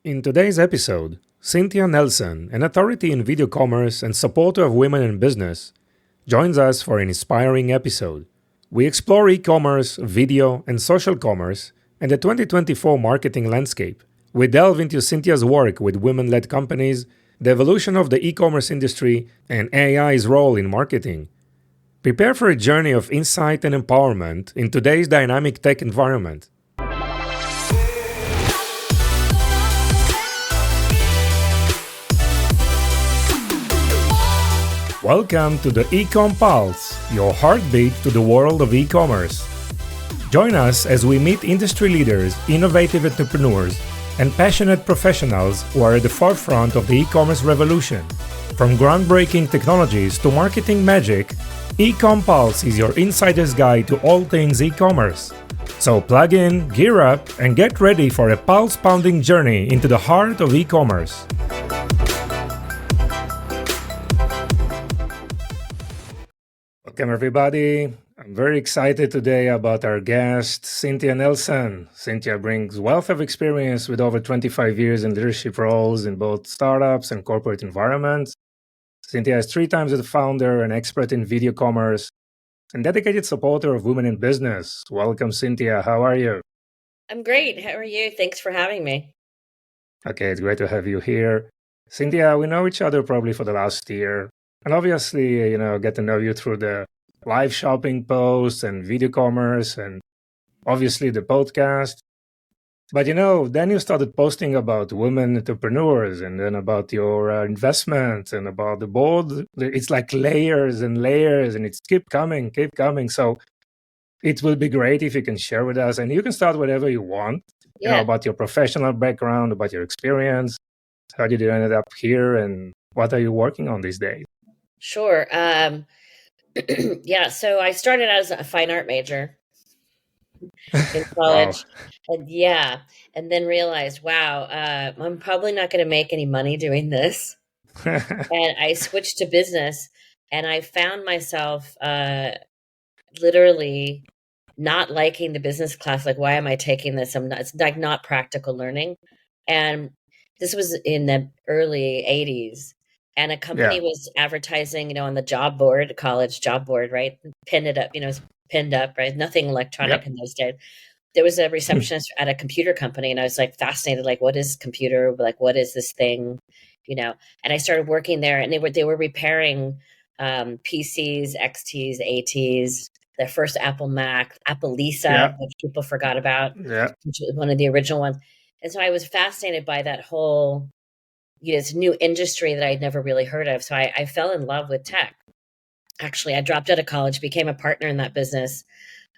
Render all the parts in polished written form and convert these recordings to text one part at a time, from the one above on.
In today's episode, Cynthia Nelson, an authority in video commerce and supporter of women in business, joins us for an inspiring episode. We explore e-commerce, video, and social commerce and the 2024 marketing landscape. We delve into Cynthia's work with women-led companies, the evolution of the e-commerce industry, and AI's role in marketing. Prepare for a journey of insight and empowerment in today's dynamic tech environment. Welcome to the Ecom Pulse, your heartbeat to the world of e-commerce. Join us as we meet industry leaders, innovative entrepreneurs, and passionate professionals who are at the forefront of the e-commerce revolution. From groundbreaking technologies to marketing magic, Ecom Pulse is your insider's guide to all things e-commerce. So plug in, gear up, and get ready for a pulse-pounding journey into the heart of e-commerce. Welcome, everybody. I'm very excited today about our guest, Cynthia Nelson. Cynthia brings wealth of experience with over 25 years in leadership roles in both startups and corporate environments. Cynthia is 3 times the founder and expert in video commerce and dedicated supporter of women in business. Welcome, Cynthia. How are you? I'm great. How are you? Thanks for having me. Okay, it's great to have you here. Cynthia, we know each other probably for the last year. And obviously, get to know you through the live shopping posts and video commerce and obviously the podcast. But, then you started posting about women entrepreneurs and then about your investments and about the board. It's like layers and layers and it's keep coming. So it will be great if you can share with us, and you can start whatever you want, about your professional background, about your experience. How did you end up here and what are you working on these days? Sure. So I started as a fine art major in college. Wow. And then realized, wow, I'm probably not going to make any money doing this. And I switched to business, and I found myself literally not liking the business class. Like, why am I taking this? It's like not practical learning. And this was in the early 80s. And a company was advertising, on the job board, college job board, right? Pinned it up, it's pinned up, right? Nothing electronic in those days. There was a receptionist at a computer company, and I was like fascinated, like, what is computer? Like, what is this thing? And I started working there, and they were repairing PCs, XTs, ATs, their first Apple Mac, Apple Lisa, which people forgot about, which was one of the original ones. And so I was fascinated by that whole, this new industry that I'd never really heard of. So I fell in love with tech. Actually, I dropped out of college, became a partner in that business,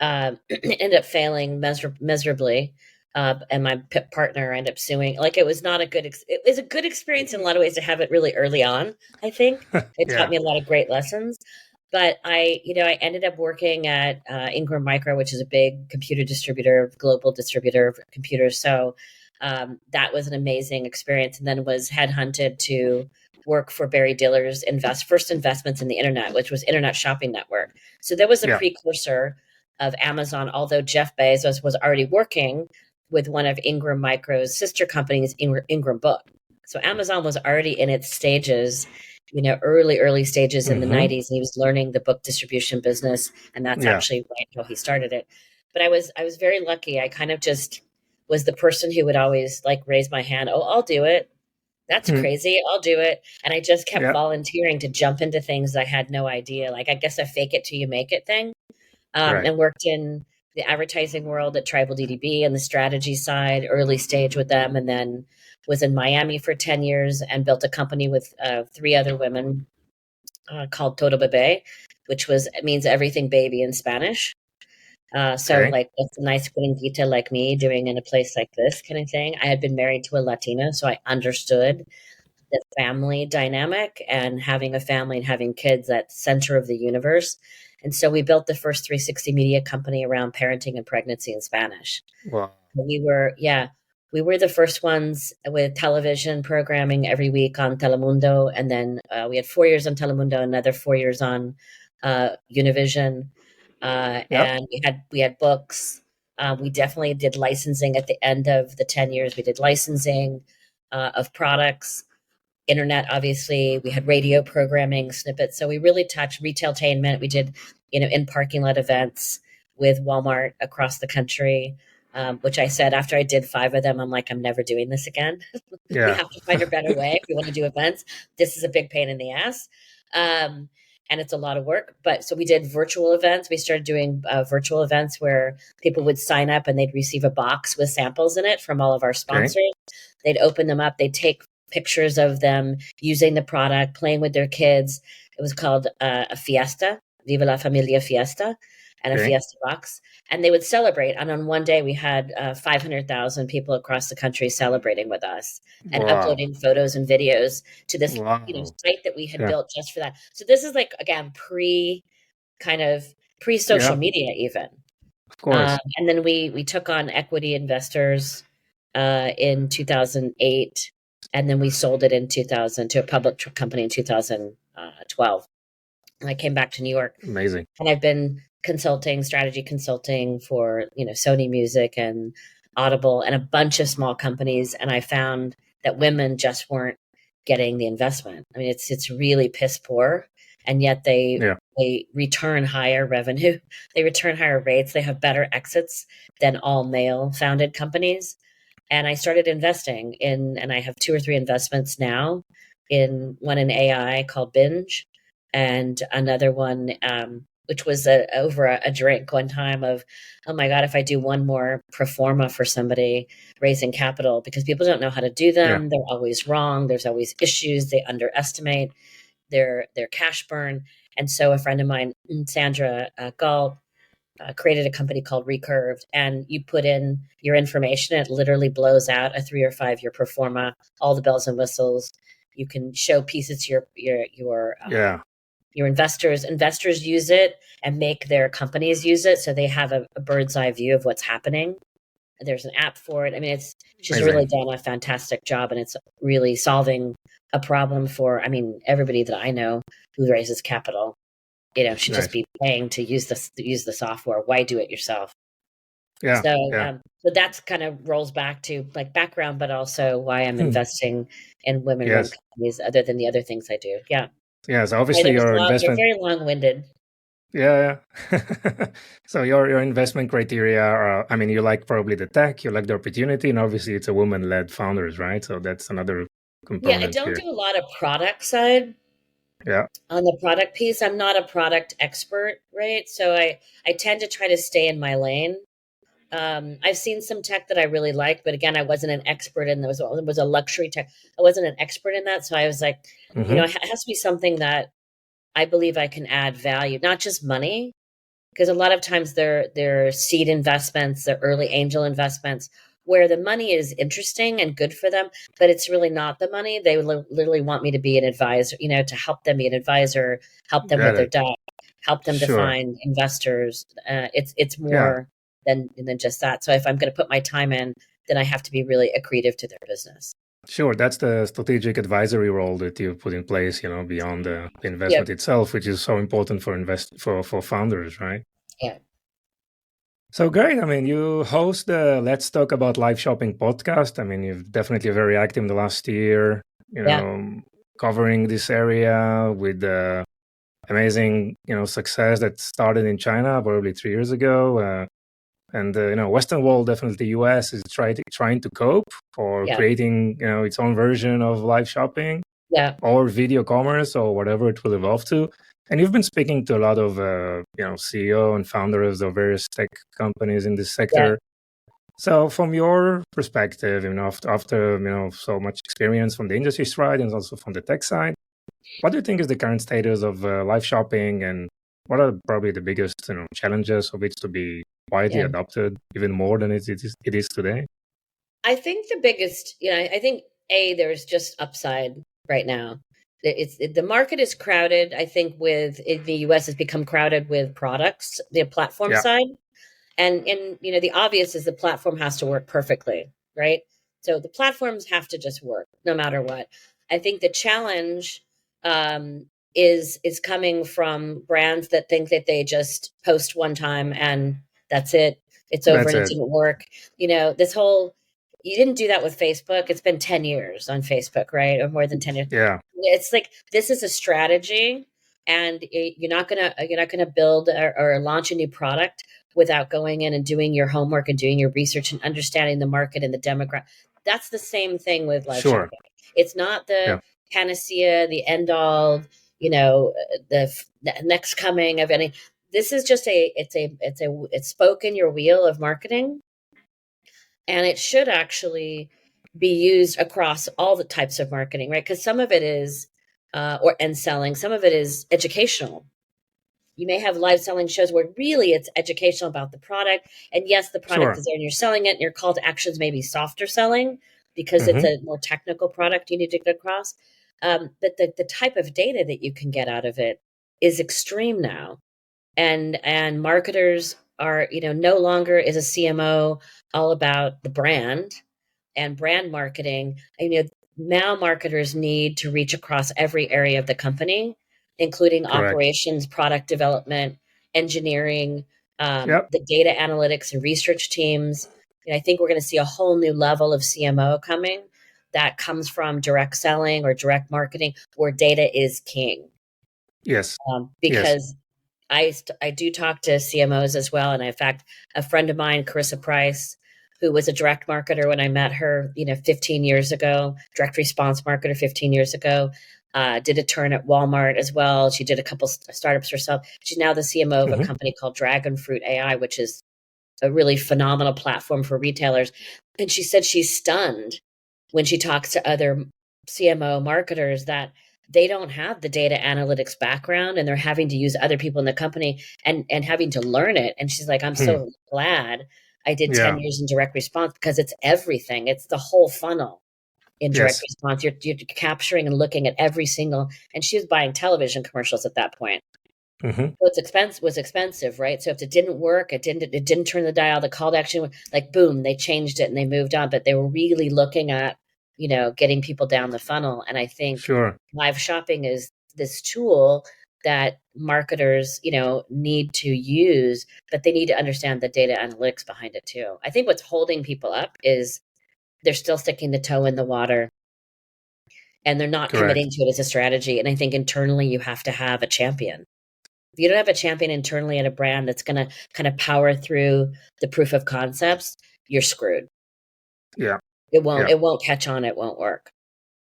ended up failing miserably. And my partner ended up suing. Like, it was not a good, it was a good experience in a lot of ways to have it really early on. I think it taught me a lot of great lessons. But I ended up working at Ingram Micro, which is a big computer distributor, global distributor of computers. So that was an amazing experience, and then was headhunted to work for Barry Diller's first investments in the internet, which was Internet Shopping Network. So that was a precursor of Amazon, although Jeff Bezos was already working with one of Ingram Micro's sister companies, Ingram Book. So Amazon was already in its stages, early stages in the 90s, and he was learning the book distribution business, and that's actually how he started it. But I was very lucky. I kind of just was the person who would always like raise my hand. Oh, I'll do it. That's crazy. I'll do it. And I just kept volunteering to jump into things I had no idea. Like, I guess a fake it till you make it thing. And worked in the advertising world at Tribal DDB and the strategy side, early stage with them. And then was in Miami for 10 years and built a company with 3 other women called Todo Bebé, which means everything baby in Spanish. Like, that's a nice putting detail like me doing in a place like this kind of thing. I had been married to a Latina, so I understood the family dynamic and having a family and having kids at center of the universe. And so we built the first 360 media company around parenting and pregnancy in Spanish. Wow. We were the first ones with television programming every week on Telemundo. And then we had 4 years on Telemundo, another 4 years on Univision. And we had books. We definitely did licensing at the end of the 10 years. We did licensing. of products. Internet, obviously, we had radio programming snippets. So we really touched retailtainment. We did, in parking lot events with Walmart across the country, which I said after I did 5 of them, I'm like, I'm never doing this again. We Yeah. have to find a better way if we want to do events. This is a big pain in the ass. And it's a lot of work. But so we did virtual events. We started doing virtual events where people would sign up and they'd receive a box with samples in it from all of our Okay. sponsors. They'd open them up. They'd take pictures of them using the product, playing with their kids. It was called a fiesta, Viva la Familia Fiesta, and a Okay. fiesta box. And they would celebrate. And on one day, we had 500,000 people across the country celebrating with us and Wow. uploading photos and videos to this Wow. site that we had Yeah. built just for that. So this is like, again, pre-social Yeah. media even. Of course. And then we took on equity investors in 2008, and then we sold it in 2000 to a public company in 2012. And I came back to New York. Amazing. And I've been strategy consulting for, Sony Music and Audible and a bunch of small companies. And I found that women just weren't getting the investment. I mean, it's really piss poor. And yet they return higher revenue. They return higher rates. They have better exits than all male founded companies. And I started investing and I have 2 or 3 investments now, one in AI called Binge, and another one, which was over a drink one time of, oh my God, if I do one more pro forma for somebody raising capital, because people don't know how to do them. Yeah. They're always wrong. There's always issues. They underestimate their cash burn. And so a friend of mine, Sandra Gall, created a company called Recurved, and you put in your information, it literally blows out a 3 or 5 year pro forma, all the bells and whistles. You can show pieces to your investors. Investors use it and make their companies use it, so they have a bird's eye view of what's happening. There's an app for it. I mean, she's Amazing. really done a fantastic job, and it's really solving a problem for, everybody that I know who raises capital. Should just be paying to use the software. Why do it yourself? Yeah. So that's kind of rolls back to like background, but also why I'm investing in women-run companies, other than the other things I do. Yeah. Yes. Obviously, your investment. They're very long-winded. Yeah. So your investment criteria are, you like probably the tech, you like the opportunity, and obviously it's a woman-led founders, right? So that's another component. Yeah, I don't do a lot of product side. Yeah. On the product piece, I'm not a product expert, right? So I tend to try to stay in my lane. I've seen some tech that I really like, but again, I wasn't an expert in those. It was a luxury tech. I wasn't an expert in that. So I was like, it has to be something that I believe I can add value, not just money, because a lot of times they're seed investments, they're early angel investments, where the money is interesting and good for them, but it's really not the money. They literally want me to be an advisor, to help them be an advisor, help them with their debt, help them to find investors. It's more than just that. So if I'm going to put my time in, then I have to be really accretive to their business. Sure, that's the strategic advisory role that you put in place, beyond the investment itself, which is so important for founders, right? Yeah. So great. You host the Let's Talk About Live Shopping podcast. You've definitely very active in the last year, covering this area with the amazing, success that started in China probably 3 years ago. And Western world, definitely US, is trying to cope for creating, its own version of live shopping or video commerce or whatever it will evolve to. And you've been speaking to a lot of, CEO and founders of various tech companies in this sector. So from your perspective, after so much experience from the industry side and also from the tech side, what do you think is the current status of live shopping, and what are probably the biggest challenges of it to be widely adopted even more than it is today? I think the biggest, I think there's just upside right now. The market is crowded. I think in the US has become crowded with products, the platform side. And the obvious is the platform has to work perfectly, right? So the platforms have to just work no matter what. I think the challenge is coming from brands that think that they just post one time and that's it. It's over and it didn't work. This whole, you didn't do that with Facebook. It's been 10 years on Facebook, right? Or more than 10 years. Yeah. It's like, this is a strategy, and you're not gonna build or launch a new product without going in and doing your homework and doing your research and understanding the market and the demographic. That's the same thing with live Sure. shopping. It's not the Yeah. panacea, the end all, the next coming of any. This is just it's spoken your wheel of marketing, and it should actually be used across all the types of marketing, right? Because some of it is and selling, some of it is educational. You may have live selling shows where really it's educational about the product, and yes, the product Sure. is there and you're selling it, and your call to actions may be softer selling because it's a more technical product you need to get across. But the type of data that you can get out of it is extreme now, and marketers are, no longer is a CMO all about the brand and brand marketing. Now marketers need to reach across every area of the company, including Correct. operations, product development, engineering, Yep. the data analytics and research teams. And I think we're going to see a whole new level of CMO coming that comes from direct selling or direct marketing, where data is king. Yes. Yes. Because I do talk to CMOs as well. And in fact, a friend of mine, Carissa Price, who was a direct marketer when I met her, 15 years ago, direct response marketer 15 years ago, did a turn at Walmart as well. She did a couple startups herself. She's now the CMO of a company called Dragon Fruit AI, which is a really phenomenal platform for retailers. And she said she's stunned when she talks to other CMO marketers that they don't have the data analytics background, and they're having to use other people in the company and having to learn it. And she's like, I'm so glad I did 10 Yeah. years in direct response, because it's everything. It's the whole funnel in direct Yes. response. You're capturing and looking at every single, and she was buying television commercials at that point. So was expensive, right? So if it didn't work, it didn't turn the dial, the call to action, like boom, they changed it and they moved on. But they were really looking at, getting people down the funnel. And I think Sure. live shopping is this tool that marketers, need to use, but they need to understand the data analytics behind it too. I think what's holding people up is they're still sticking the toe in the water, and they're not committing Correct. to it as a strategy. And I think internally you have to have a champion. If you don't have a champion internally at a brand that's going to kind of power through the proof of concepts, you're screwed. Yeah. It won't. Yeah. It won't catch on. It won't work.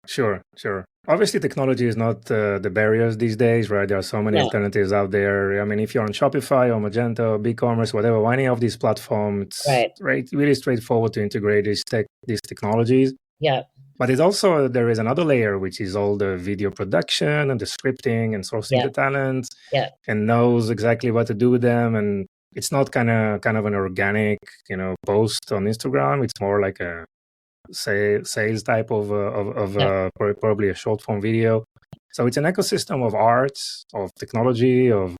Sure. Sure. Obviously, technology is not the barriers these days, right? There are so many No. alternatives out there. I mean, if you're on Shopify or Magento or BigCommerce, whatever, any of these platforms, it's Right. really straightforward to integrate these technologies. Yeah. But there is another layer, which is all the video production and the scripting and sourcing Yeah. the talent, Yeah. and knows exactly what to do with them. And it's not kind of an organic, post on Instagram. It's more like a sales type of probably a short form video. So it's an ecosystem of arts, of technology, of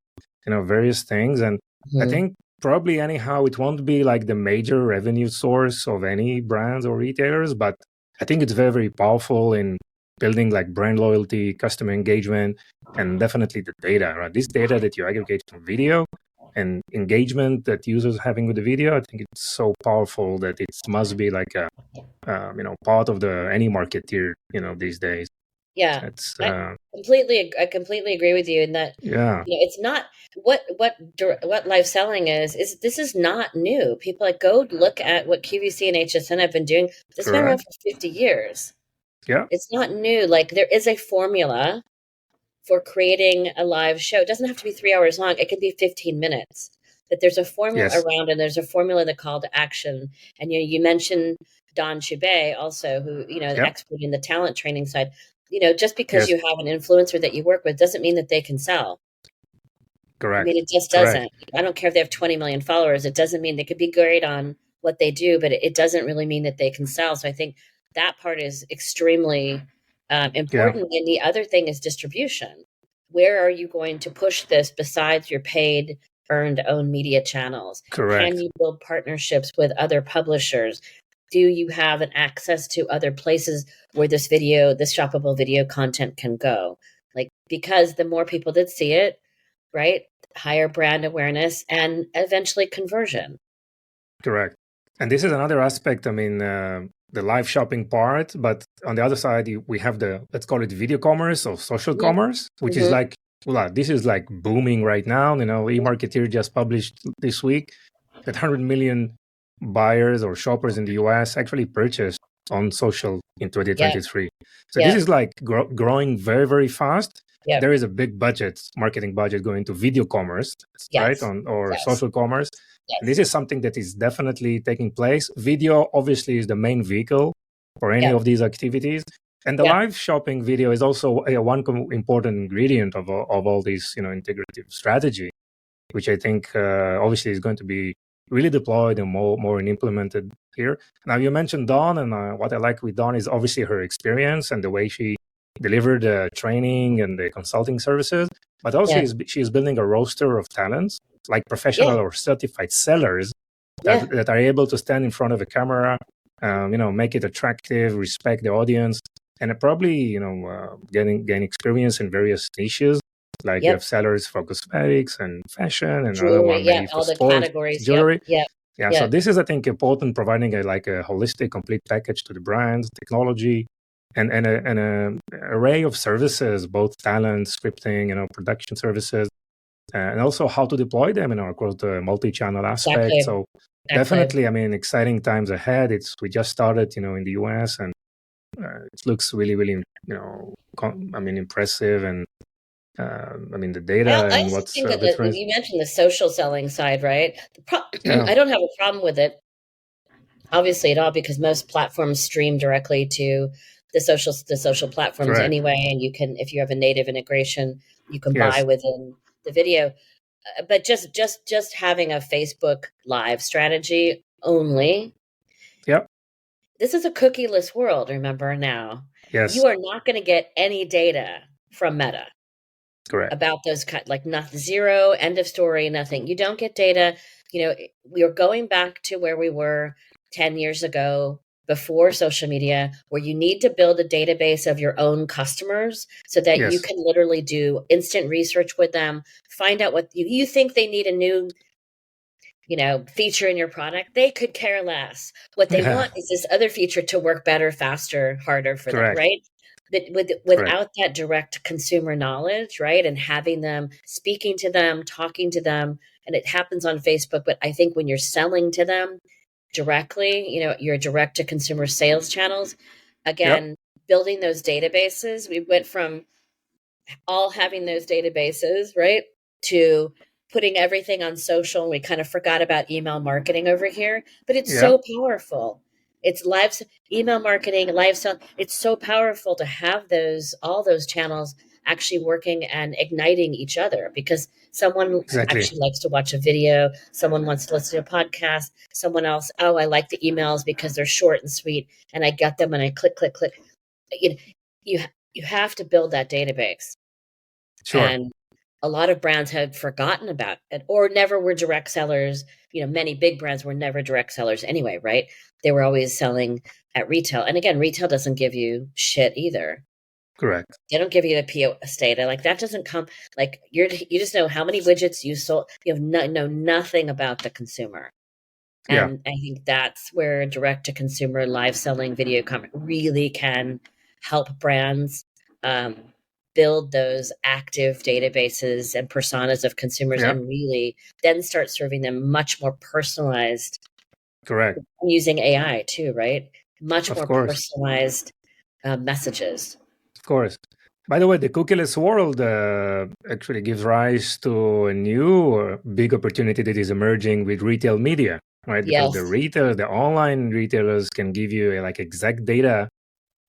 various things. And I think probably anyhow it won't be like the major revenue source of any brands or retailers, but I think it's very, very powerful in building like brand loyalty, customer engagement, and definitely the data, right? This data that you aggregate from video and engagement that users are having with the video, I think it's so powerful that it must be like a part of any marketeer these days. Yeah. It's I completely agree with you in that. yeah. It's not what live selling is. This is not new. People go look at what QVC and HSN have been doing. This has been around for 50 years. Yeah. It's not new. Like, there is a formula for creating a live show. It doesn't have to be 3 hours long. It can be 15 minutes. But there's a formula around, and there's a formula, the call to action. And you mentioned Don Chubet also, who, the expert in the talent training side. Just because you have an influencer that you work with doesn't mean that they can sell. Correct. I mean, it just doesn't. I don't care if they have 20 million followers. It doesn't mean they could be great on what they do, but it doesn't really mean that they can sell. So I think that part is extremely important. And the other thing is distribution. Where are you going to push this besides your paid, earned, owned media channels? Correct. Can you build partnerships with other publishers? Do you have an access to other places where this shoppable video content can go? Because the more people that see it, right, higher brand awareness and eventually conversion. Correct. And this is another aspect. I mean, the live shopping part, but on the other side, we have the, let's call it video commerce or social commerce, which is like, well, this is like booming right now. eMarketer just published this week that 100 million buyers or shoppers in the US actually purchased on social in 2023. So this is like growing very, very fast. There is a big budget, marketing budget going to video commerce, right? Or social commerce. And this is something that is definitely taking place. Video obviously is the main vehicle for any of these activities. And the live shopping video is also one important ingredient of all these, integrative strategy, which I think obviously is going to be really deployed and more implemented here. Now, you mentioned Dawn, and what I like with Dawn is obviously her experience and the way she delivered the training and the consulting services, but also she is building a roster of talents, like professional or certified sellers that are able to stand in front of a camera, make it attractive, respect the audience, and probably, gain experience in various niches. Like you have sellers for cosmetics and fashion, and jewelry, another one maybe all for the sports, categories. jewelry. So this is, I think, important, providing a holistic, complete package to the brands, technology, and an array of services, both talent, scripting, production services, and also how to deploy them, across the multi-channel aspect. So definitely, exciting times ahead. We just started, in the US, and it looks really, really, impressive. And the data I and what's think that you mentioned the social selling side, right? I don't have a problem with it, obviously, at all, because most platforms stream directly to the social platforms anyway, and you can, if you have a native integration, you can buy within the video. But just having a Facebook Live strategy only. This is a cookieless world. Remember now, you are not going to get any data from Meta. About those zero, end of story, nothing. You don't get data. We are going back to where we were 10 years ago, before social media, where you need to build a database of your own customers so that you can literally do instant research with them, find out what you think they need, a new feature in your product. They could care less. What they want is this other feature to work better, faster, harder for them, right? But without that direct consumer knowledge, right, and having them, speaking to them, talking to them, and it happens on Facebook, but I think when you're selling to them directly, your direct to consumer sales channels, again, building those databases, we went from all having those databases, right, to putting everything on social. We kind of forgot about email marketing over here, but it's so powerful. It's live email marketing, live sell. It's so powerful to have all those channels actually working and igniting each other, because someone actually likes to watch a video, someone wants to listen to a podcast, someone else, I like the emails because they're short and sweet, and I get them and I click. You have to build that database. And a lot of brands had forgotten about it, or never were direct sellers. Many big brands were never direct sellers anyway, right? They were always selling at retail. And again, retail doesn't give you shit either. Correct. They don't give you the POS data. That doesn't come, you just know how many widgets you sold. You have know nothing about the consumer. And I think that's where direct to consumer live selling video commerce really can help brands build those active databases and personas of consumers, and really then start serving them much more personalized. Using AI too, right? Much more personalized messages. Of course. By the way, the cookieless world actually gives rise to a new big opportunity that is emerging with retail media, right? Because the online retailers can give you exact data,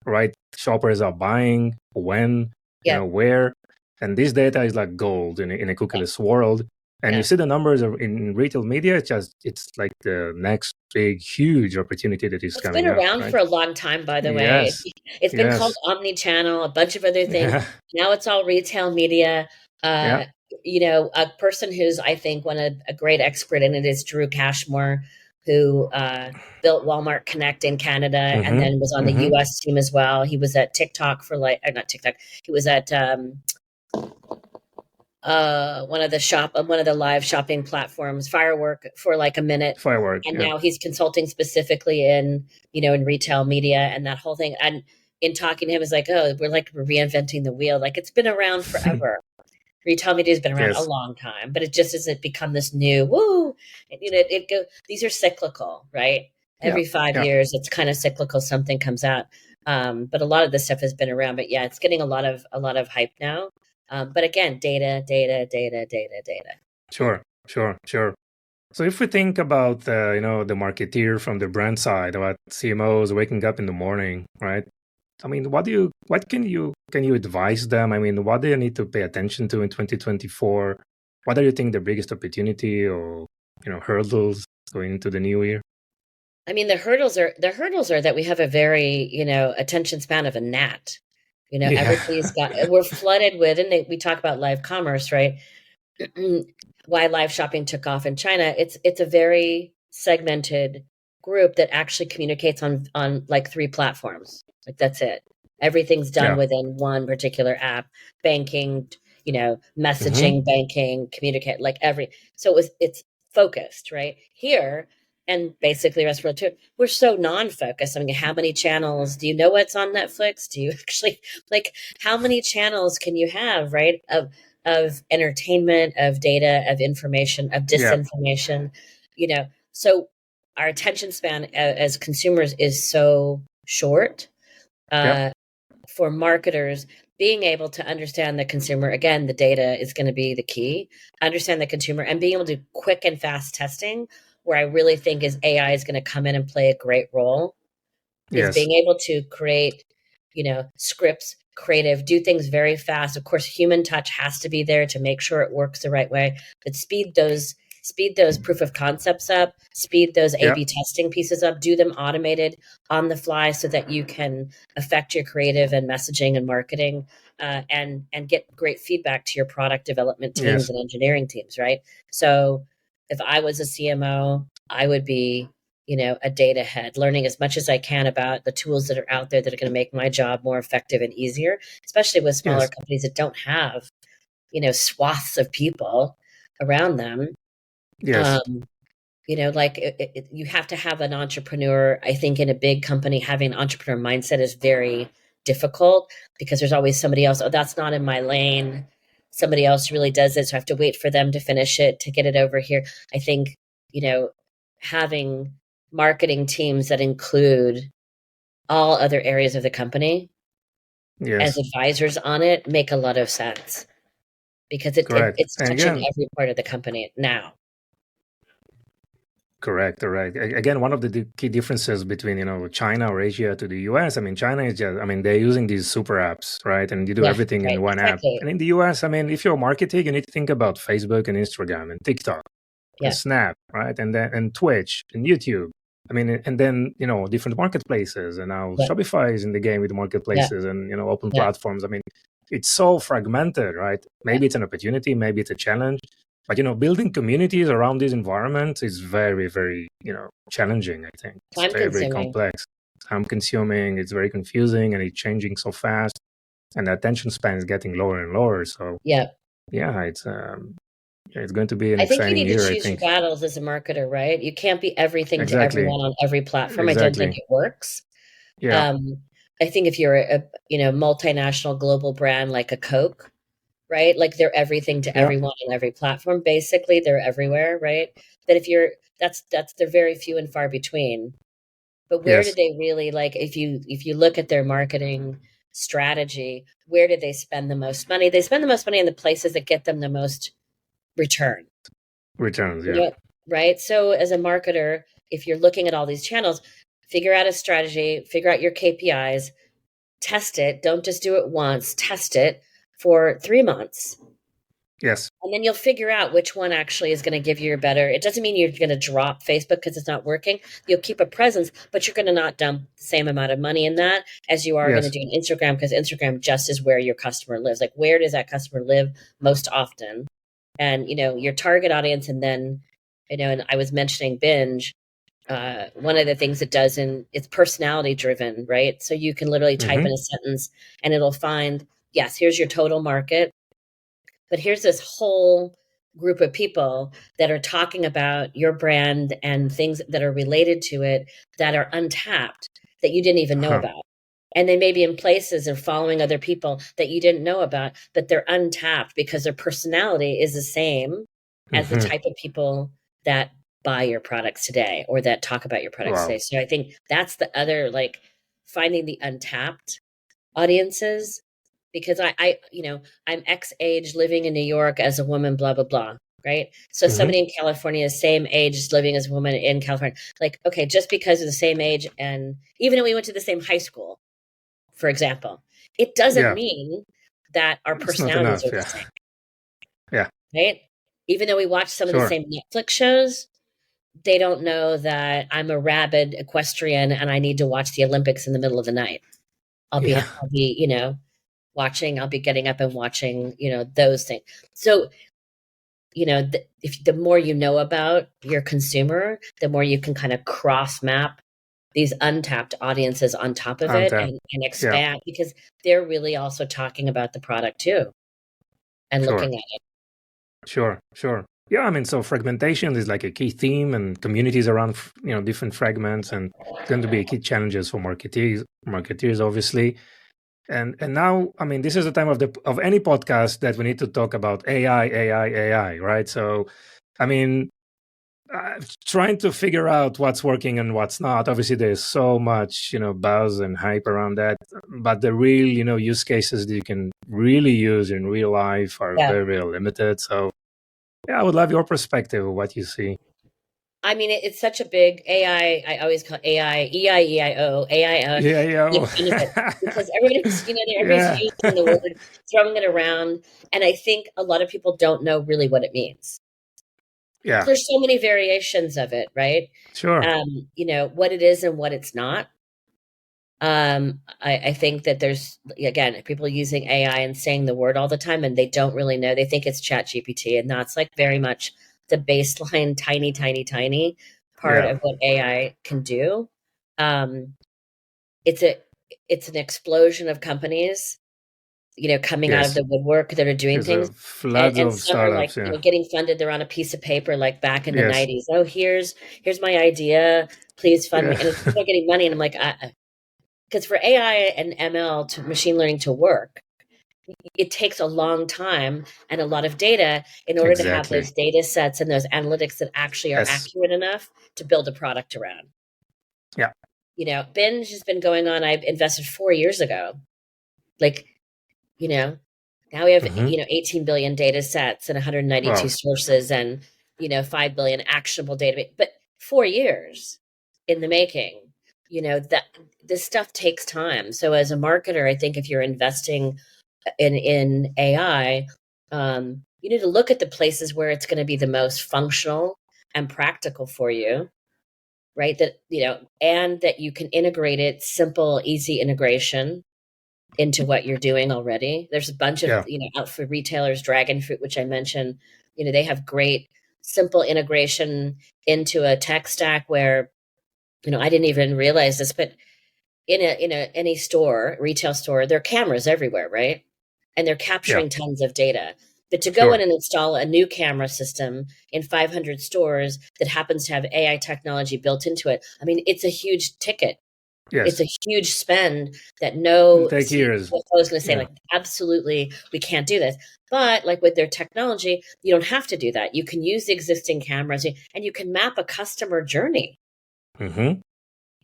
right? Shoppers are buying, when, where, and this data is like gold in a cookieless world. And you see the numbers in retail media. It's like the next big, huge opportunity that is coming up. It's been around for a long time, by the way. It's been called omni-channel, a bunch of other things. Now it's all retail media. A person who's, I think, a great expert in it is Drew Cashmore, who built Walmart Connect in Canada, and then was on the US team as well. He was at TikTok for not TikTok. He was at one of the live shopping platforms, Firework, for like a minute. Firework. And Yeah. now he's consulting specifically in, in retail media and that whole thing. And in talking to him, is like, oh, we're reinventing the wheel. Like, it's been around forever. Retail media has been around a Yes. long time, but it just hasn't become this new woo. These are cyclical, right? Yeah. Every 5 Yeah. years, it's kind of cyclical. Something comes out, but a lot of this stuff has been around. But yeah, it's getting a lot of hype now. But again, data. Sure. So if we think about the marketeer from the brand side, about CMOs waking up in the morning, right? I mean, what can you advise them? I mean, what do you need to pay attention to in 2024? What do you think the biggest opportunity or hurdles going into the new year? I mean, the hurdles are that we have a very, attention span of a gnat. Yeah. Everybody's we're flooded with, and we talk about live commerce, right? Why live shopping took off in China. It's a very segmented group that actually communicates on like 3 platforms. Like, that's it. Everything's done Yeah. within one particular app. Banking, Hmm. messaging, banking, communicate, like so it's focused, right? Here, and basically the rest of the world too, we're so non-focused. I mean, how many channels do you know what's on Netflix? Do you actually, like, how many channels can you have, right? Of entertainment, of data, of information, of Yeah. disinformation, so our attention span as consumers is so short. Yep. For marketers, being able to understand the consumer, again, the data is going to be the key. Understand the consumer and being able to do quick and fast testing, where I really think is AI is going to come in and play a great role, is Yes. being able to create, scripts, creative, do things very fast. Of course, human touch has to be there to make sure it works the right way, but speed those proof of concepts up, speed those Yeah. A/B testing pieces up, do them automated on the fly so that you can affect your creative and messaging and marketing, and get great feedback to your product development teams Yes. and engineering teams, right? So if I was a CMO, I would be, a data head, learning as much as I can about the tools that are out there that are going to make my job more effective and easier, especially with smaller Yes. companies that don't have, swaths of people around them. Yes. Um, like, you have to have an entrepreneur. I think in a big company, having an entrepreneur mindset is very difficult because there's always somebody else. Oh, that's not in my lane. Somebody else really does it. So I have to wait for them to finish it to get it over here. I think, having marketing teams that include all other areas of the company as Yes. advisors on it make a lot of sense because Correct. it's And touching again, every part of the company now. correct. Again, one of the key differences between China or Asia to the US. I mean, China is just. I mean, they're using these super apps, right? And you do Yeah, everything right. in one app. Exactly. And in the US, I mean, if you're marketing, you need to think about Facebook and Instagram and TikTok and Yeah. Snap, right? And Twitch and YouTube. I mean, and then different marketplaces, and now Yeah. Shopify is in the game with Yeah. marketplaces and open Yeah. platforms. I mean, it's so fragmented, right? Yeah. Maybe it's an opportunity, maybe it's a challenge, but building communities around these environments is very, very challenging. I think it's Time very, very consuming. complex, time consuming. It's very confusing, and it's changing so fast, and the attention span is getting lower and lower. So Yeah. yeah, it's going to be an I think you exciting need to year, I choose your think. battles as a marketer, right? You can't be everything to Exactly. everyone on every platform. I don't think Exactly. it works. Yeah. Um, I think if you're a multinational global brand like a Coke, right? Like, they're everything to Yeah. everyone on every platform. Basically, they're everywhere, right? But if you're they're very few and far between. But where did Yes. they really, like, if you look at their marketing strategy, where did they spend the most money? They spend the most money in the places that get them the most return. Returns. You Yeah. know, right? So as a marketer, if you're looking at all these channels, figure out a strategy, figure out your KPIs, test it. Don't just do it once, test it for 3 months. Yes. And then you'll figure out which one actually is going to give you a better. It doesn't mean you're going to drop Facebook because it's not working. You'll keep a presence, but you're going to not dump the same amount of money in that as you are going to Yes. do in Instagram, because Instagram just is where your customer lives. Like, where does that customer live most often? And, your target audience. And then, and I was mentioning Binge. One of the things it does, and it's personality driven, right? So you can literally type in Mm-hmm. a sentence and it'll find, yes, here's your total market, but here's this whole group of people that are talking about your brand and things that are related to it that are untapped that you didn't even know about. And they may be in places and following other people that you didn't know about, but they're untapped because their personality is the same as the type of people that buy your products today or that talk about your products today. So I think that's the other, like, finding the untapped audiences, because I'm X age living in New York as a woman, blah, blah, blah. Right. So somebody in California, same age, is living as a woman in California. Like, okay, just because of the same age, and even if we went to the same high school, for example, it doesn't mean that our personalities are the same. Yeah. Right. Even though we watch some of the same Netflix shows, they don't know that I'm a rabid equestrian and I need to watch the Olympics in the middle of the night. I'll be, watching, I'll be getting up and watching, those things. So, if the more you know about your consumer, the more you can kind of cross map these untapped audiences on top of it and expand, because they're really also talking about the product too and looking at it. Sure. Yeah, I mean, so fragmentation is like a key theme, and communities around, different fragments, and it's going to be a key challenges for marketeers, obviously. And now, I mean, this is the time of any podcast that we need to talk about AI, right? So, I mean, trying to figure out what's working and what's not. Obviously, there's so much, buzz and hype around that, but the real, use cases that you can really use in real life are very, very limited. So, yeah, I would love your perspective of what you see. I mean, it's such a big AI. I always call AI, EIEIO, AIO. Yeah. Because everybody's, everybody's using the word, throwing it around. And I think a lot of people don't know really what it means. Yeah. There's so many variations of it, right? Sure. What it is and what it's not. I think that there's, again, people using AI and saying the word all the time, and they don't really know. They think it's Chat GPT, and that's like very much the baseline, tiny part of what AI can do. It's an explosion of companies, coming out of the woodwork that are doing things. Floods and of some are like, startups, getting funded. They're on a piece of paper, like back in the 90s. Oh, here's my idea. Please fund me. And they're getting money. And I'm like, because for AI and ML to machine learning to work, it takes a long time and a lot of data in order to have those data sets and those analytics that actually are accurate enough to build a product around. Yeah. Binge has been going on. I invested 4 years ago. Like, now we have, 18 billion data sets and 192 sources and, 5 billion actionable database, but 4 years in the making. That this stuff takes time. So as a marketer, I think if you're investing in AI, you need to look at the places where it's going to be the most functional and practical for you, right? That, and that you can integrate it, simple, easy integration into what you're doing already. There's a bunch of, out for retailers, Dragon Fruit, which I mentioned, they have great, simple integration into a tech stack where, I didn't even realize this, but in any store, retail store, there are cameras everywhere, right? And they're capturing tons of data. But to go in and install a new camera system in 500 stores that happens to have AI technology built into it, I mean, it's a huge ticket. It's a huge spend that It'll take years. I was going to say, like, absolutely, we can't do this. But like with their technology, you don't have to do that. You can use the existing cameras and you can map a customer journey. Mm-hmm.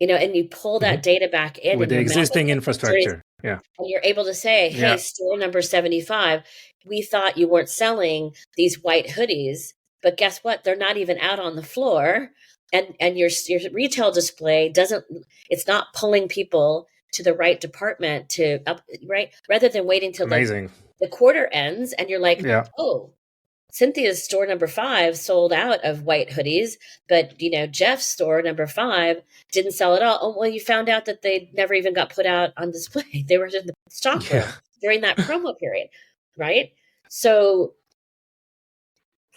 And you pull that data back in with the existing infrastructure. Yeah. And you're able to say, hey, store number 75, we thought you weren't selling these white hoodies, but guess what? They're not even out on the floor. And your retail display it's not pulling people to the right department right? Rather than waiting till the quarter ends and you're like, oh, Cynthia's store number 5 sold out of white hoodies, but Jeff's store number 5 didn't sell at all. Oh, well, you found out that they never even got put out on display. They were in the stock room during that promo period, right? So,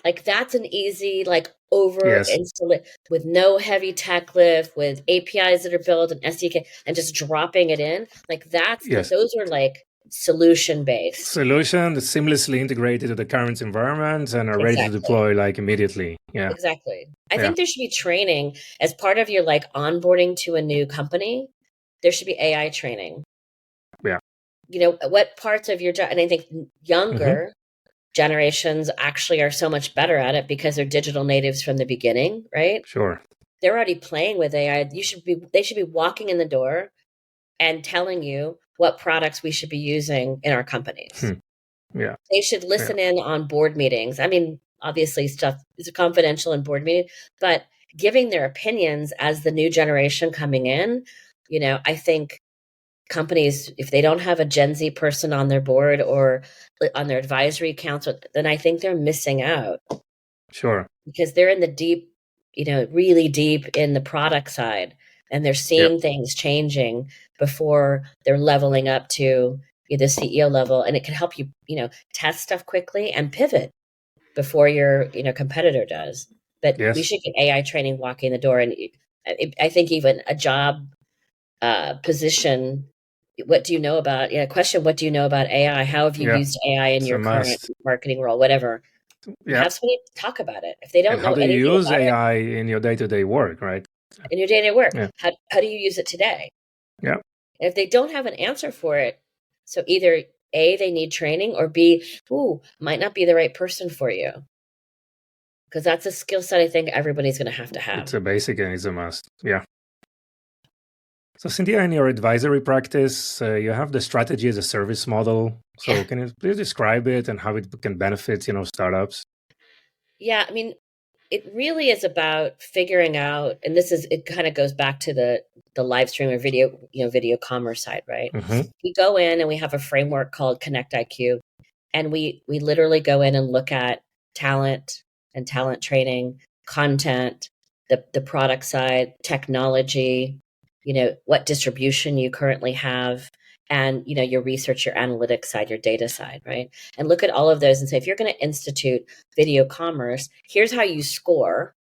like, that's an easy, like, install with no heavy tech lift, with APIs that are built and SDK, and just dropping it in. Like, those are like solution-based. Solution that's seamlessly integrated to the current environment and are ready to Exactly. deploy like immediately. Yeah. Exactly. I think there should be training as part of your like onboarding to a new company. There should be AI training. Yeah. You know, what parts of your job, and I think younger generations actually are so much better at it because they're digital natives from the beginning, right? Sure. They're already playing with AI. They should be walking in the door and telling you what products we should be using in our companies. Yeah. They should listen in on board meetings. I mean, obviously stuff is confidential in board meeting, but giving their opinions as the new generation coming in, you know, I think companies, if they don't have a Gen Z person on their board or on their advisory council, then I think they're missing out. Sure. Because they're in the deep, you know, really deep in the product side, and they're seeing things changing before they're leveling up to the CEO level. And it can help you, you know, test stuff quickly and pivot before your, you know, competitor does. But we should get AI training walking the door. And I think even a job position, what do you know about, question, what do you know about AI? How have you used AI in your current marketing role, whatever? Have somebody talk about it. If they don't know anything about it. How do you use AI in your day-to-day work, right? In your day-to-day work. How do you use it today? Yeah. And if they don't have an answer for it, so either A, they need training, or B, might not be the right person for you. Because that's a skill set I think everybody's going to have. It's a basic and it's a must. Yeah. So Cynthia, in your advisory practice, you have the strategy as a service model. So can you please describe it and how it can benefit, startups? Yeah, I mean, it really is about figuring out, and it kind of goes back to the live stream or video commerce side, right? We go in and we have a framework called Connect IQ, and we literally go in and look at talent and talent training, content, the product side, technology, what distribution you currently have, and your research, your analytics side, your data side, right? And look at all of those and say, if you're going to institute video commerce, here's how you score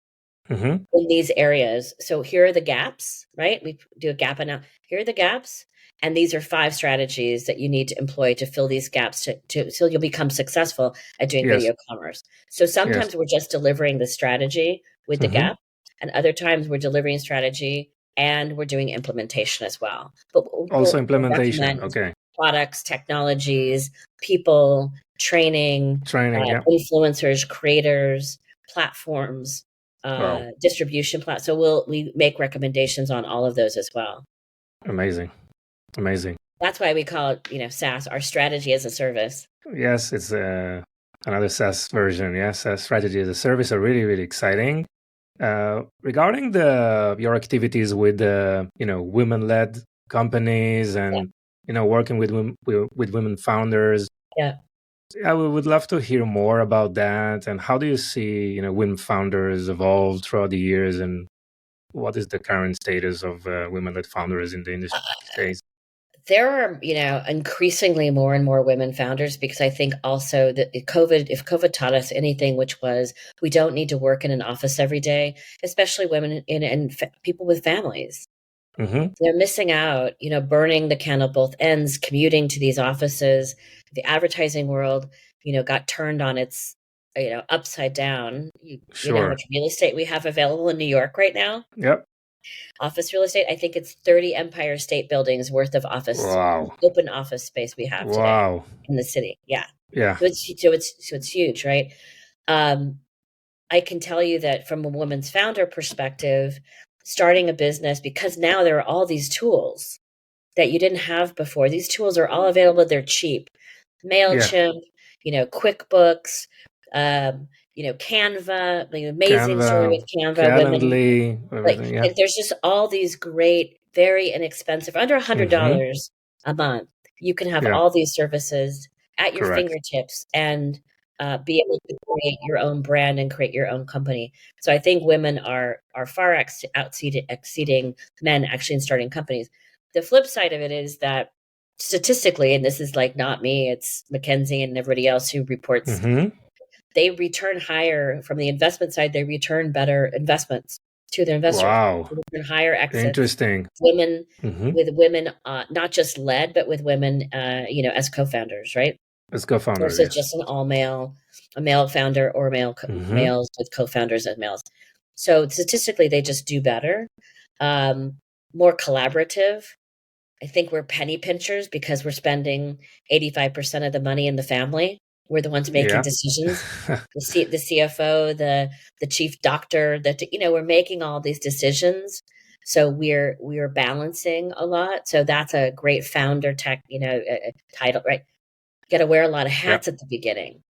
in these areas. So here are the gaps, right? We do a gap analysis. Here are the gaps. And these are 5 strategies that you need to employ to fill these gaps so you'll become successful at doing video commerce. So sometimes we're just delivering the strategy with the gap, and other times we're delivering strategy and we're doing implementation as well. But also implementation, okay. Products, technologies, people, training, influencers, creators, platforms, distribution platforms. So we make recommendations on all of those as well. Amazing. That's why we call it, SaaS, our strategy as a service. Yes, it's another SaaS version. Yes, strategy as a service are really, really exciting. Regarding your activities with women-led companies and working with women founders, we would love to hear more about that. And how do you see women founders evolve throughout the years, and what is the current status of women-led founders in the industry these days? There are, increasingly more and more women founders, because I think also that if COVID taught us anything, which was we don't need to work in an office every day, especially women and people with families. They're missing out, burning the candle both ends, commuting to these offices. The advertising world, got turned on its, upside down. You know how much real estate we have available in New York right now? Yep. Office real estate, I think it's 30 Empire State Buildings worth of office, open office space we have today in the city. Yeah. So it's huge, right? I can tell you that from a woman's founder perspective, starting a business, because now there are all these tools that you didn't have before. These tools are all available. They're cheap. MailChimp, QuickBooks, Canva, amazing story with Canva. Calendly, there's just all these great, very inexpensive, under $100 a month. You can have all these services at your fingertips and be able to create your own brand and create your own company. So I think women are far exceeding men actually in starting companies. The flip side of it is that statistically, and this is not me, it's McKinsey and everybody else who reports, they return higher from the investment side. They return better investments to their investors. Wow. Higher exits, Interesting. women Mm-hmm. with women, not just led, but with women, as co-founders, right? As co-founder, Versus yes. just a male founder or Mm-hmm. males with co-founders as males. So statistically, they just do better, more collaborative. I think we're penny pinchers because we're spending 85% of the money in the family. We're the ones making Yeah. decisions. The CFO, the chief doctor, we're making all these decisions. So we're balancing a lot. So that's a great founder title, right? You got to wear a lot of Yeah. hats at the beginning,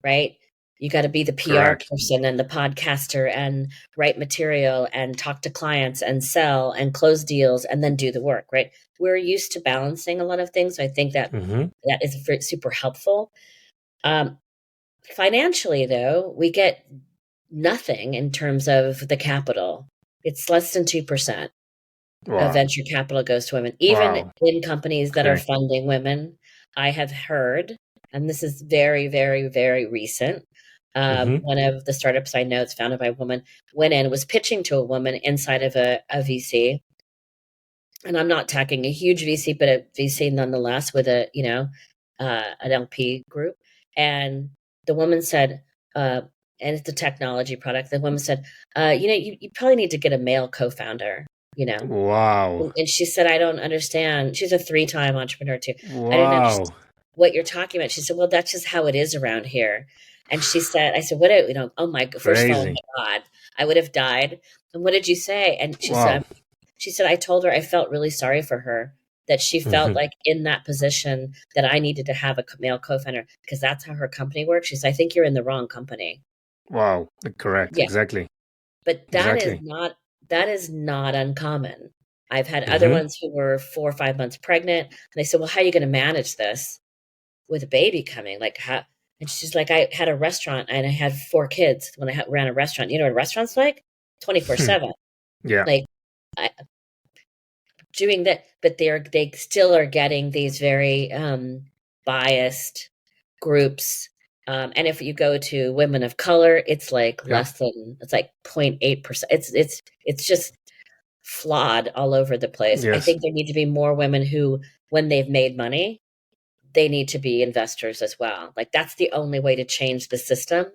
right? You got to be the PR Correct. person and the podcaster and write material and talk to clients and sell and close deals and then do the work, right? We're used to balancing a lot of things. So I think that Mm-hmm. that is super helpful. Financially, though, we get nothing in terms of the capital. It's less than 2% of Wow. venture capital goes to women. Even Wow. in companies that are Okay. funding women, I have heard, and this is very, very, very recent. Mm-hmm. One of the startups I know, it's founded by a woman, went in, was pitching to a woman inside of a VC. And I'm not talking a huge VC, but a VC nonetheless with an LP group. And the woman said, and it's a technology product. The woman said, you probably need to get a male co-founder, you know. Wow. And she said, I don't understand. She's a 3-time entrepreneur too. I don't understand Wow. what you're talking about. She said, well, that's just how it is around here. And she said, I said, oh my, first of all, oh Crazy. my God, I would have died. And what did you say? And Wow. she said, I told her I felt really sorry for her, that she felt Mm-hmm. like in that position that I needed to have a male co-founder because that's how her company works. She said, I think you're in the wrong company. Wow. Correct. Yeah. Exactly. But Exactly. that is not uncommon. I've had other Mm-hmm. ones who were 4 or 5 months pregnant, and they said, "Well, how are you going to manage this with a baby coming? Like how?" And she's like, "I had a restaurant, and I had 4 kids when I ran a restaurant. You know what a restaurant's like? 24/7. Yeah. Like I, doing that, but they still are getting these very biased groups. And if you go to women of color, it's like Yeah. it's like 0.8%. It's just flawed all over the place. I Yes. think there need to be more women who, when they've made money, they need to be investors as well. Like that's the only way to change the system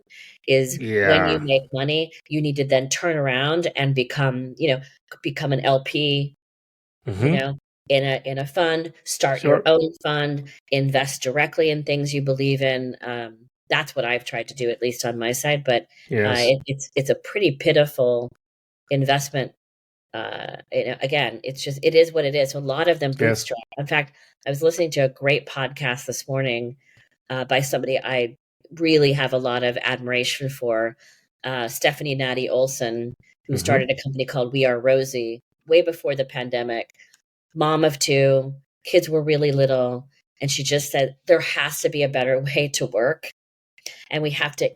is when you Yeah. make money, you need to then turn around and become an LP, you Mm-hmm. know, in a fund, start your Sure. own fund, invest directly in things you believe in. That's what I've tried to do, at least on my side. But Yes. it's a pretty pitiful investment. Again, it is what it is. So a lot of them Yes. bootstrap. In fact, I was listening to a great podcast this morning by somebody I really have a lot of admiration for, Stephanie Natty Olson, who Mm-hmm. started a company called We Are Rosie way before the pandemic. Mom of 2, kids were really little, and she just said there has to be a better way to work, and we have to,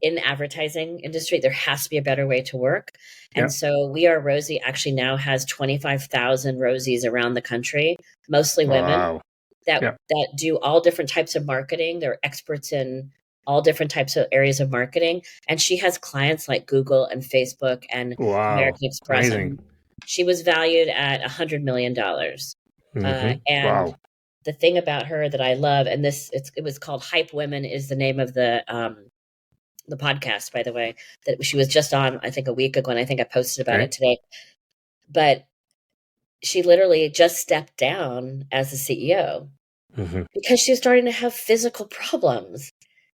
in the advertising industry, there has to be a better way to work. And Yeah. so We Are Rosie actually now has 25,000 Rosies around the country, mostly women Wow. that Yeah. do all different types of marketing. They're experts in all different types of areas of marketing. And she has clients like Google and Facebook and Wow. American Express. Amazing. And she was valued at $100 million. Mm-hmm. And Wow. the thing about her that I love, and it was called Hype Women, is the name of the podcast, by the way, that she was just on, I think a week ago, and I think I posted about Okay. it today. But she literally just stepped down as the CEO Mm-hmm. because she was starting to have physical problems,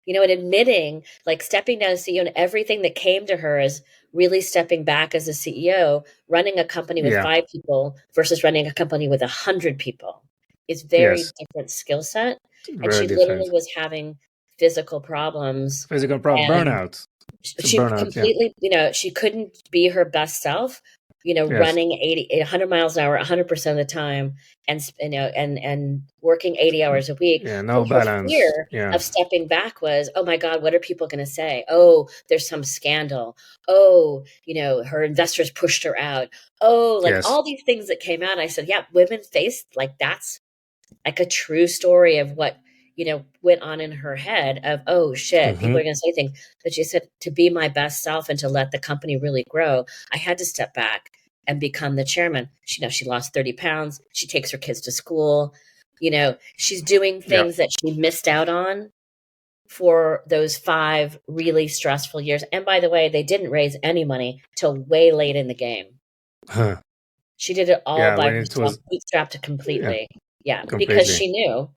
and admitting, like stepping down as CEO, and everything that came to her is really stepping back as a CEO, running a company with Yeah. 5 people versus running a company with 100 people is very Yes. different skill set. And Very she literally different. was having physical problems, Physical problem. and Burnout. It's a she burnout. Yeah. completely, she couldn't be her best self, Yes. running 100 miles an hour 100% of the time, and and working 80 hours a week. Yeah. So No her balance. fear Yeah. of stepping back was, oh my God, what are people going to say? Oh, there's some scandal. Oh, her investors pushed her out. Oh, like Yes. all these things that came out. I said, yeah, women face, like, that's like a true story of what went on in her head of, oh shit, people are going to say things. But she said, to be my best self and to let the company really grow, I had to step back and become the chairman. She lost 30 pounds. She takes her kids to school. She's doing things that she missed out on for those 5 really stressful years. And by the way, they didn't raise any money till way late in the game. Huh. She did it all by when herself, bootstrapped completely. Completely. Because she knew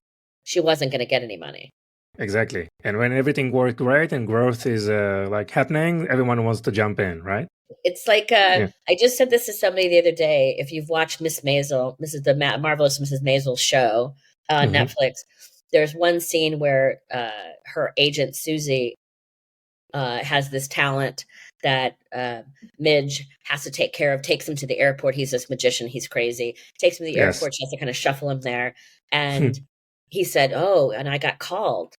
she wasn't going to get any money. Exactly. And when everything worked great and growth is happening, everyone wants to jump in, right? It's like I just said this to somebody the other day. If you've watched Miss Maisel, this is the Marvelous Mrs. Maisel show on Netflix. There's one scene where her agent Susie has this talent that Midge has to take care of, takes him to the airport. He's this magician. He's crazy. Takes him to the airport. She has to kind of shuffle him there. And he said, oh, and I got called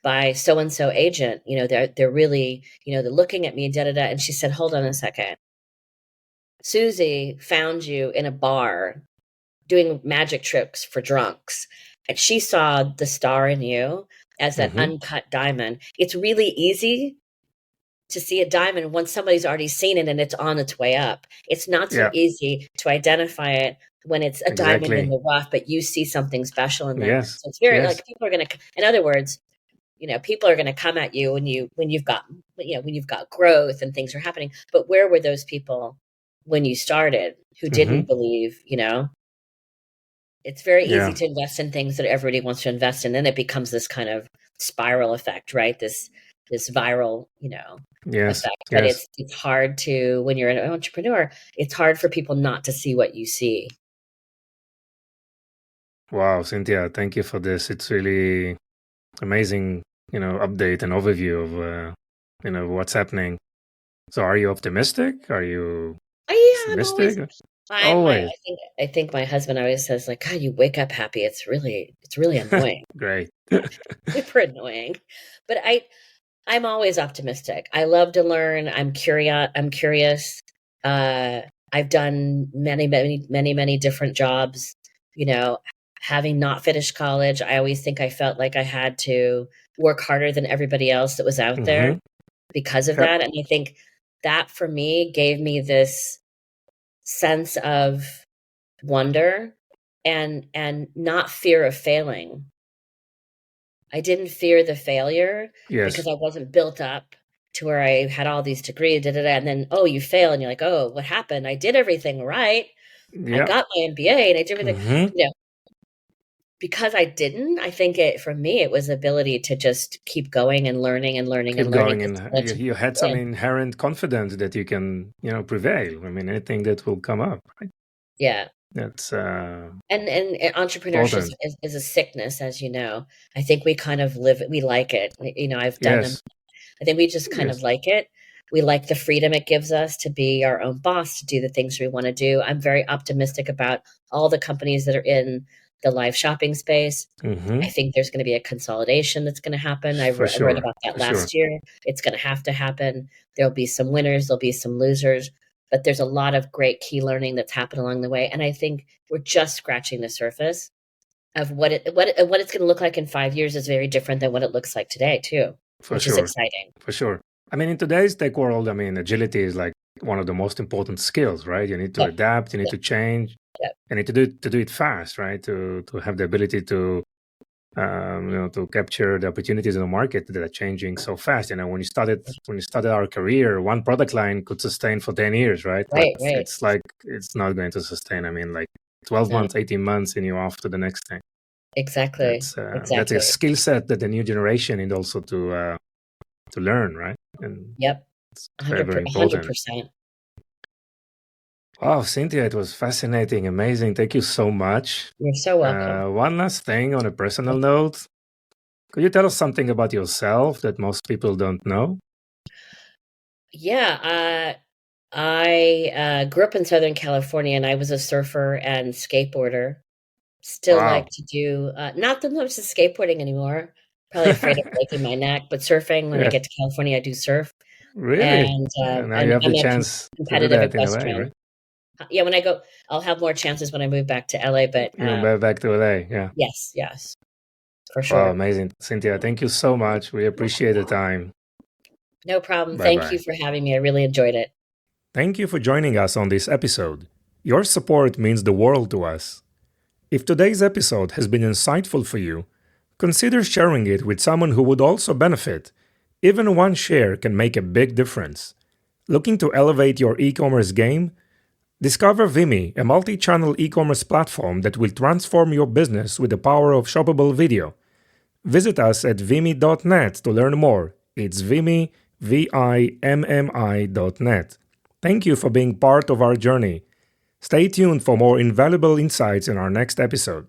by so-and-so agent. They're really, they're looking at me, da-da-da. And she said, hold on a second. Susie found you in a bar doing magic tricks for drunks. And she saw the star in you as that uncut diamond. It's really easy to see a diamond once somebody's already seen it and it's on its way up. It's not so easy to identify it when it's a diamond in the rough, but you see something special in there. So it's very like people are going to, in other words, people are going to come at you when you've got growth and things are happening. But where were those people when you started who didn't believe, It's very easy to invest in things that everybody wants to invest in. Then it becomes this kind of spiral effect, right? This viral, effect. But it's hard to, when you're an entrepreneur, it's hard for people not to see what you see. Wow, Cynthia, thank you for this. It's really amazing, update and overview of, what's happening. So are you optimistic? Are you pessimistic? I think my husband always says, like, God, you wake up happy. It's really annoying. Great. Super annoying. But I'm always optimistic. I love to learn. I'm curious. I've done many different jobs. Having not finished college, I always think I felt like I had to work harder than everybody else that was out there because of that. And I think that for me gave me this sense of wonder and not fear of failing. I didn't fear the failure because I wasn't built up to where I had all these degrees, and then, you fail and you're like, oh, what happened? I did everything right. I got my MBA and I did everything. Because I didn't, I think for me, it was the ability to just keep going and learning and learning and learning. And you had some inherent confidence that you can, prevail. I mean, anything that will come up, right? Yeah. That's and entrepreneurship is a sickness, as you know. I think we kind of we like it. I've done them. I think we just kind of like it. We like the freedom it gives us to be our own boss, to do the things we want to do. I'm very optimistic about all the companies that are in the live shopping space. I think there's going to be a consolidation that's going to happen. I read about that last year. It's going to have to happen. There'll be some winners. There'll be some losers. But there's a lot of great key learning that's happened along the way. And I think we're just scratching the surface of what it's going to look like in 5 years is very different than what it looks like today, too, which is exciting. For sure. I mean, in today's tech world, agility is like one of the most important skills, right? You need to adapt, you need to change, you need to do it fast, right? To have the ability to to capture the opportunities in the market that are changing so fast. When you started our career, one product line could sustain for 10 years, right? Right. It's like, it's not going to sustain. 12 months, 18 months, and you're off to the next thing. Exactly. That's a skill set that the new generation need also to learn, right? And it's 100%. Wow, Cynthia, it was fascinating, amazing. Thank you so much. You're so welcome. One last thing on a personal note. Could you tell us something about yourself that most people don't know? Yeah, I grew up in Southern California, and I was a surfer and skateboarder. Still like to do, not that much of skateboarding anymore. Probably afraid of breaking my neck, but surfing, when I get to California, I do surf. Really? And now you have the chance to do that in LA, right? Yeah, when I go, I'll have more chances when I move back to LA, but back to LA, yeah. Yes. for Wow, sure. amazing. Cynthia, thank you so much. We appreciate the time. No problem. Bye Thank you bye. for having me. I really enjoyed it. Thank you for joining us on this episode. Your support means the world to us. If today's episode has been insightful for you, consider sharing it with someone who would also benefit. Even one share can make a big difference. Looking to elevate your e-commerce game? Discover Vimy, a multi-channel e-commerce platform that will transform your business with the power of shoppable video. Visit us at vimy.net to learn more. It's Vimy, VIMMI.net. Thank you for being part of our journey. Stay tuned for more invaluable insights in our next episode.